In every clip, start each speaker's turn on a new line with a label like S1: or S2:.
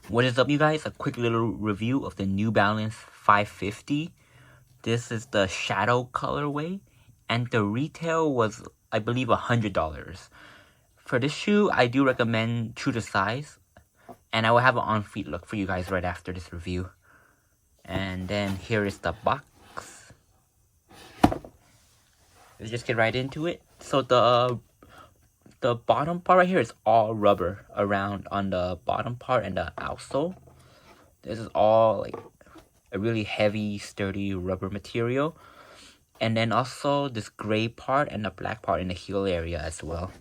S1: What is up, you guys? A quick little review of the New Balance 550. This is the shadow colorway, and the retail was, I believe, $100. For this shoe, I do recommend true to size, and I will have an on-feet look for you guys right after this review. And then here is the box. Let's just get right into it. So the bottom part right here is all rubber around on the bottom part and the outsole. This is all like a really heavy, sturdy rubber material. And then also this gray part and the black part in the heel area as well.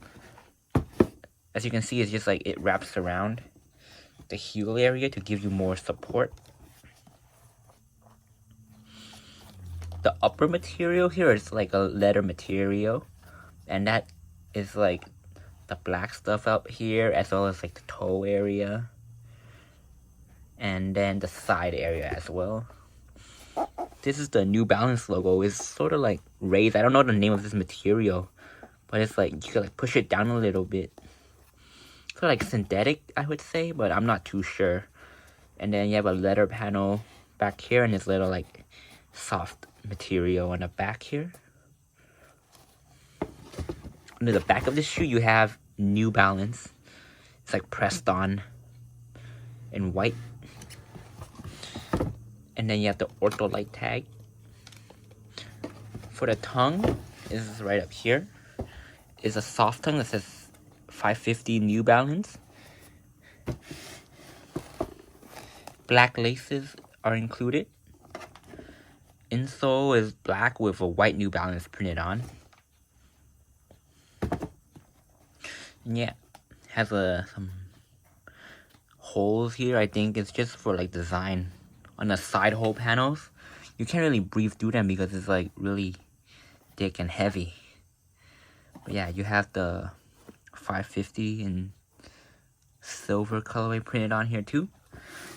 S1: As you can see, it's just like it wraps around the heel area to give you more support. The upper material here is like a leather material, and that is like the black stuff up here, as well as like the toe area and then the side area as well. This is the New Balance logo. It's sort of like raised. I don't know the name of this material, but it's like you can like push it down a little bit. Sort of like synthetic, I would say, but I'm not too sure. And then you have a leather panel back here, and this little like soft material on the back here. Under the back of the shoe, you have New Balance. It's like pressed on in white. And then you have the Ortholite tag. For the tongue, is right up here. Is a soft tongue that says 550 New Balance. Black laces are included. Insole is black with a white New Balance printed on. And yeah, has some holes here. I think it's just for like design. On the side hole panels, you can't really breathe through them because it's like really thick and heavy. But yeah, you have the 550 in silver colorway printed on here too.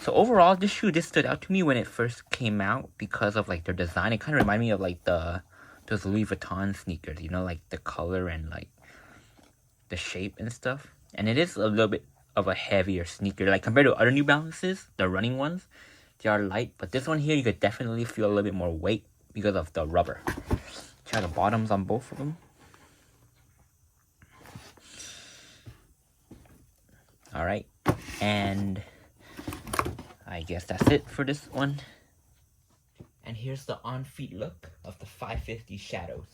S1: So overall, this shoe just stood out to me when it first came out because of like their design. It kind of reminded me of like those Louis Vuitton sneakers, you know, like the color and like the shape and stuff. And it is a little bit of a heavier sneaker, like compared to other New Balances, the running ones. They are light, but this one here you could definitely feel a little bit more weight because of the rubber. Check the bottoms on both of them. Alright, and I guess that's it for this one. And here's the on-feet look of the 550 Shadows.